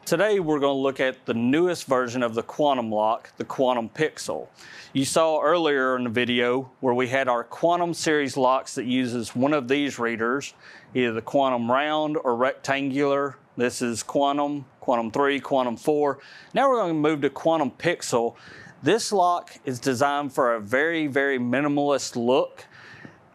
Today we're going to look at the newest version of the Quantum lock, the Quantum Pixel. You saw earlier in the video where we had our Quantum series locks that uses one of these readers, either the Quantum round or rectangular. This is Quantum, Quantum 3, Quantum 4. Now we're going to move to Quantum Pixel. This lock is designed for a very, very minimalist look.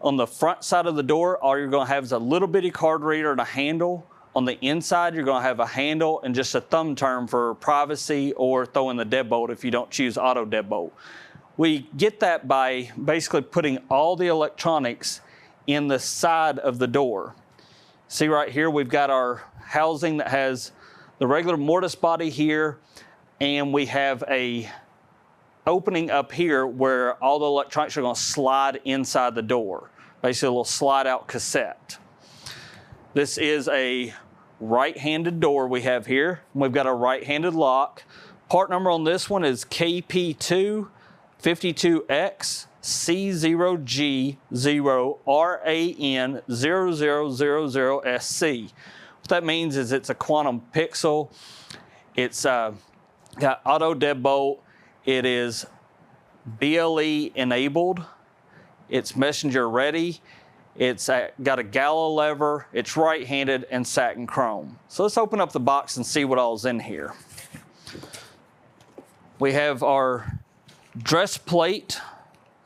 On the front side of the door, all you're going to have is a little bitty card reader and a handle. On the inside, you're going to have a handle and just a thumb turn for privacy or throwing the deadbolt if you don't choose auto deadbolt. We get that by basically putting all the electronics in the side of the door. See right here, we've got our housing that has the regular mortise body here, and we have a opening up here where all the electronics are going to slide inside the door. Basically a little slide out cassette. This is a right-handed door we have here. We've got a right-handed lock. Part number on this one is KP252X C0G0RAN0000SC. What that means is it's a Quantum Pixel. It's got auto deadbolt. It is BLE enabled. It's messenger ready. It's got a Gala lever, it's right-handed, and satin chrome. So let's open up the box and see what all's in here. We have our dress plate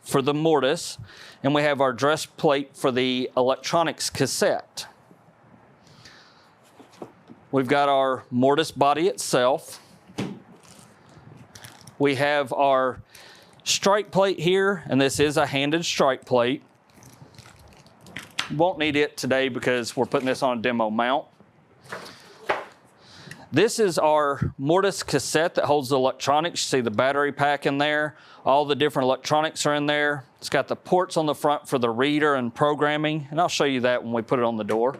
for the mortise, and we have our dress plate for the electronics cassette. We've got our mortise body itself. We have our strike plate here, and this is a handed strike plate. Won't need it today because we're putting this on a demo mount. This is our mortise cassette that holds the electronics. You see the battery pack in there. All the different electronics are in there. It's got the ports on the front for the reader and programming, and I'll show you that when we put it on the door.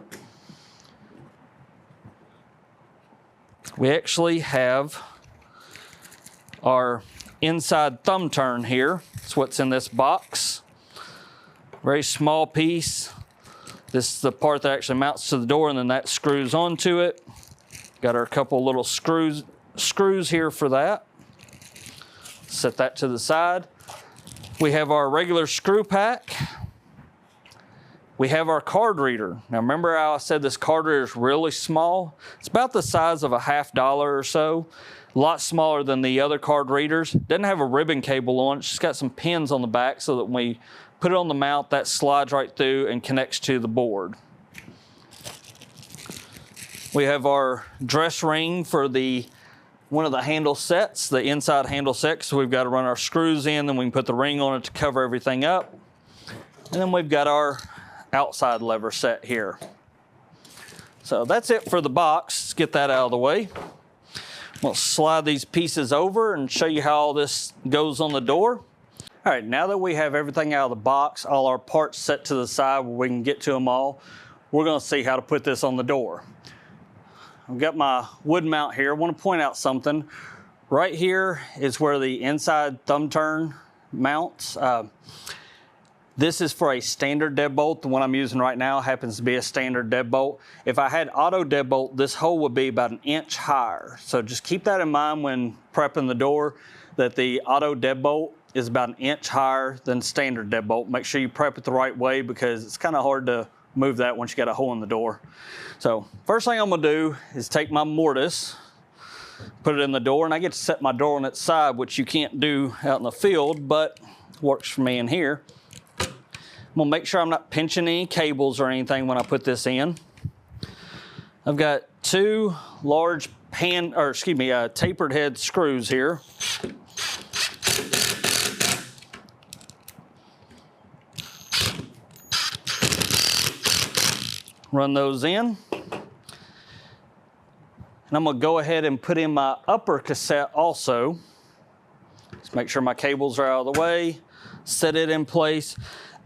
We actually have our inside thumb turn here. That's what's in this box. Very small piece. This is the part that actually mounts to the door, and then that screws onto it. Got our couple little screws here for that. Set that to the side. We have our regular screw pack. We have our card reader. Now remember how I said this card reader is really small? It's about the size of a $50 or so. A lot smaller than the other card readers. Doesn't have a ribbon cable on it. It's just got some pins on the back so that when we put it on the mount, that slides right through and connects to the board. We have our dress ring for one of the handle sets, the inside handle set, so we've got to run our screws in, then we can put the ring on it to cover everything up. And then we've got our outside lever set here. So that's it for the box. Let's get that out of the way. We'll slide these pieces over and show you how all this goes on the door. All right, now that we have everything out of the box, all our parts set to the side where we can get to them all, we're going to see how to put this on the door. I've got my wood mount here. I want to point out something. Right here is where the inside thumb turn mounts. This is for a standard deadbolt. The one I'm using right now happens to be a standard deadbolt. If I had auto deadbolt, this hole would be about 1 inch higher. So just keep that in mind when prepping the door, that the auto deadbolt is about 1 inch higher than standard deadbolt. Make sure you prep it the right way because it's kind of hard to move that once you got a hole in the door. So first thing I'm gonna do is take my mortise, put it in the door, and I get to set my door on its side, which you can't do out in the field, but works for me in here. I'm gonna make sure I'm not pinching any cables or anything when I put this in. I've got two large tapered head screws here. Run those in. And I'm gonna go ahead and put in my upper cassette also. Just make sure my cables are out of the way, set it in place.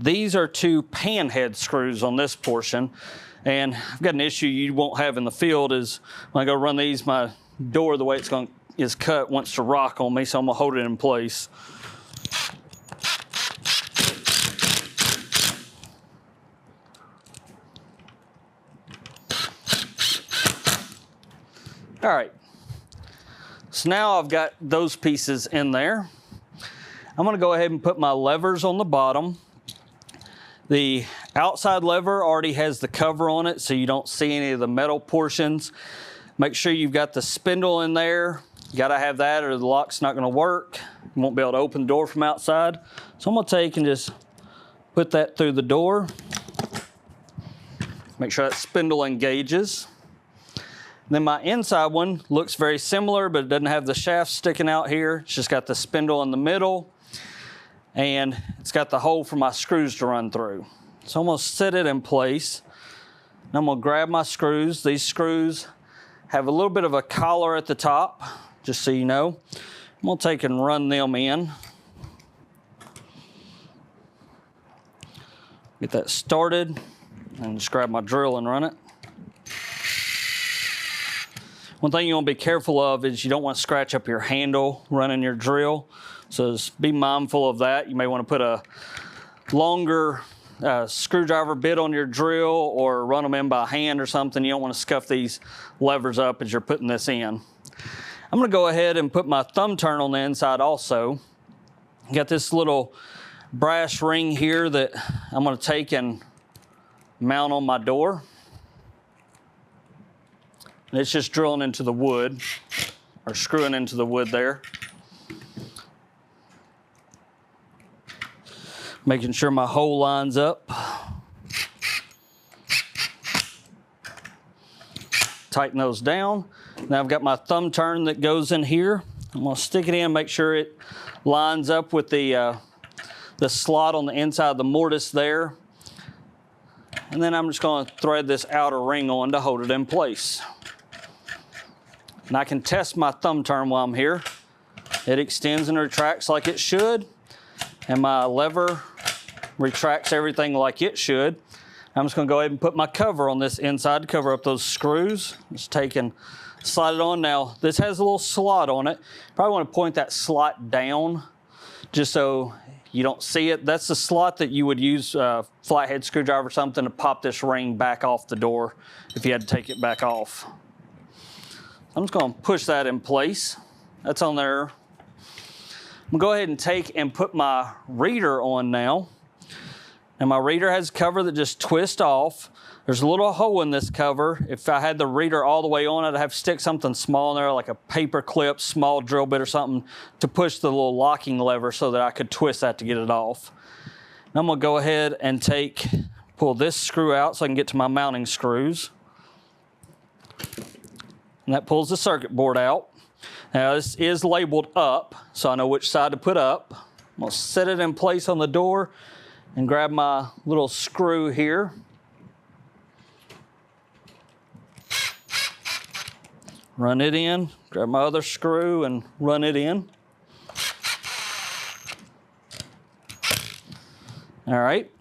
These are two pan head screws on this portion. And I've got an issue you won't have in the field is when I go run these, my door, the way is cut, wants to rock on me, so I'm gonna hold it in place. All right, So now I've got those pieces in there. I'm gonna go ahead and put my levers on the bottom. The outside lever already has the cover on it, so you don't see any of the metal portions. Make sure you've got the spindle in there. You gotta have that or the lock's not gonna work. You won't be able to open the door from outside. So I'm gonna take and just put that through the door. Make sure that spindle engages. Then my inside one looks very similar, but it doesn't have the shaft sticking out here. It's just got the spindle in the middle, and it's got the hole for my screws to run through. So I'm gonna set it in place. And I'm gonna grab my screws. These screws have a little bit of a collar at the top, just so you know. I'm gonna take and run them in. Get that started, and just grab my drill and run it. One thing you want to be careful of is you don't want to scratch up your handle running your drill. So just be mindful of that. You may want to put a longer screwdriver bit on your drill or run them in by hand or something. You don't want to scuff these levers up as you're putting this in. I'm going to go ahead and put my thumb turn on the inside also. Got this little brass ring here that I'm going to take and mount on my door. And it's just drilling into the wood, or screwing into the wood there. Making sure my hole lines up. Tighten those down. Now I've got my thumb turn that goes in here. I'm gonna stick it in, make sure it lines up with the slot on the inside of the mortise there. And then I'm just gonna thread this outer ring on to hold it in place. And I can test my thumb turn while I'm here. It extends and retracts like it should. And my lever retracts everything like it should. I'm just gonna go ahead and put my cover on this inside to cover up those screws. Just take and slide it on. Now, this has a little slot on it. Probably wanna point that slot down just so you don't see it. That's the slot that you would use a flathead screwdriver or something to pop this ring back off the door if you had to take it back off. I'm just gonna push that in place. That's on there. I'm gonna go ahead and take and put my reader on now. And my reader has a cover that just twists off. There's a little hole in this cover. If I had the reader all the way on, I'd have to stick something small in there, like a paper clip, small drill bit or something, to push the little locking lever so that I could twist that to get it off. And I'm gonna go ahead and pull this screw out so I can get to my mounting screws. And that pulls the circuit board out. Now this is labeled up, so I know which side to put up. I'm gonna set it in place on the door and grab my little screw here. Run it in, grab my other screw and run it in. All right,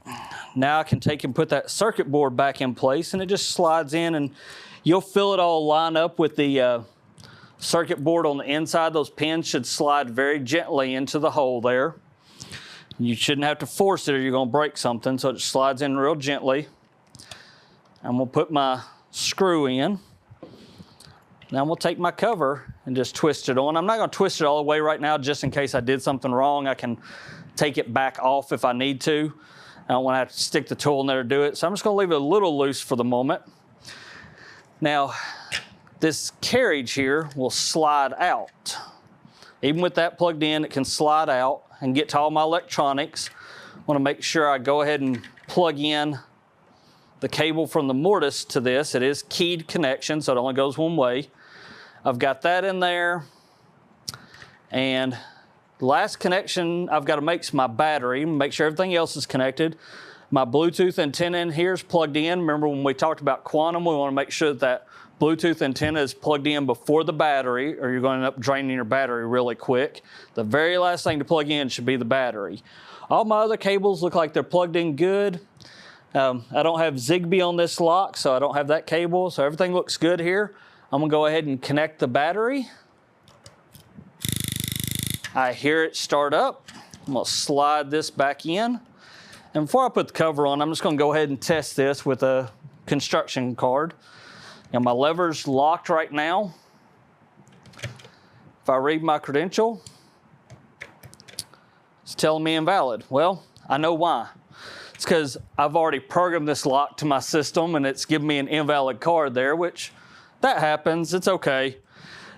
now I can take and put that circuit board back in place, and it just slides in, and you'll feel it all line up with the circuit board on the inside. Those pins should slide very gently into the hole there. You shouldn't have to force it or you're gonna break something, so it just slides in real gently. I'm gonna put my screw in. Now I'm gonna take my cover and just twist it on. I'm not gonna twist it all the way right now just in case I did something wrong. I can take it back off if I need to. I don't wanna have to stick the tool in there to do it. So I'm just gonna leave it a little loose for the moment. Now, this carriage here will slide out. Even with that plugged in, it can slide out and get to all my electronics. I wanna make sure I go ahead and plug in the cable from the mortise to this. It is keyed connection, so it only goes one way. I've got that in there. And the last connection I've got to make is my battery, make sure everything else is connected. My Bluetooth antenna in here is plugged in. Remember when we talked about quantum, we want to make sure that Bluetooth antenna is plugged in before the battery, or you're going to end up draining your battery really quick. The very last thing to plug in should be the battery. All my other cables look like they're plugged in good. I don't have Zigbee on this lock, so I don't have that cable, so everything looks good here. I'm gonna go ahead and connect the battery. I hear it start up. I'm gonna slide this back in. And before I put the cover on, I'm just gonna go ahead and test this with a construction card. Now my lever's locked right now. If I read my credential, it's telling me invalid. Well, I know why. It's because I've already programmed this lock to my system and it's giving me an invalid card there, which that happens, it's okay.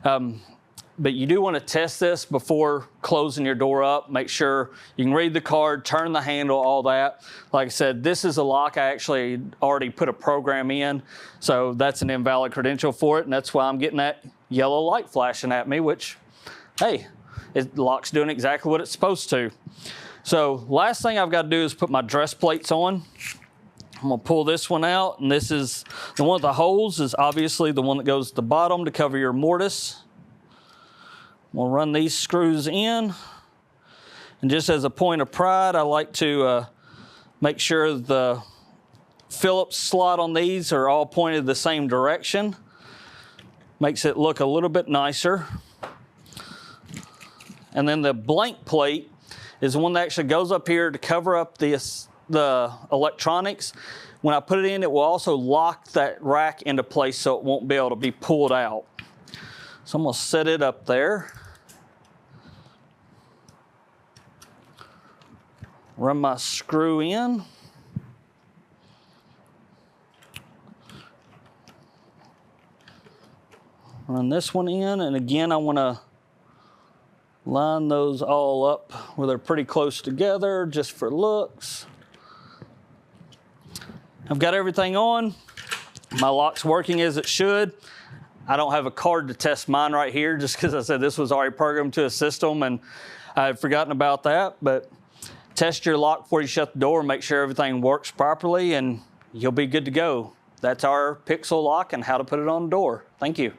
But you do want to test this before closing your door up. Make sure you can read the card, turn the handle, all that. Like I said, this is a lock I actually already put a program in, so that's an invalid credential for it, and that's why I'm getting that yellow light flashing at me, which, hey, the lock's doing exactly what it's supposed to. So last thing I've got to do is put my dress plates on. I'm gonna pull this one out, and this is the one with the holes is obviously the one that goes at the bottom to cover your mortise. We'll run these screws in. And just as a point of pride, I like to make sure the Phillips slot on these are all pointed the same direction. Makes it look a little bit nicer. And then the blank plate is the one that actually goes up here to cover up the electronics. When I put it in, it will also lock that rack into place so it won't be able to be pulled out. So I'm gonna set it up there. Run my screw in. Run this one in, and again, I wanna line those all up where they're pretty close together, just for looks. I've got everything on. My lock's working as it should. I don't have a card to test mine right here just because I said this was already programmed to a system and I had forgotten about that. But test your lock before you shut the door, make sure everything works properly, and you'll be good to go. That's our Pixel lock and how to put it on the door. Thank you.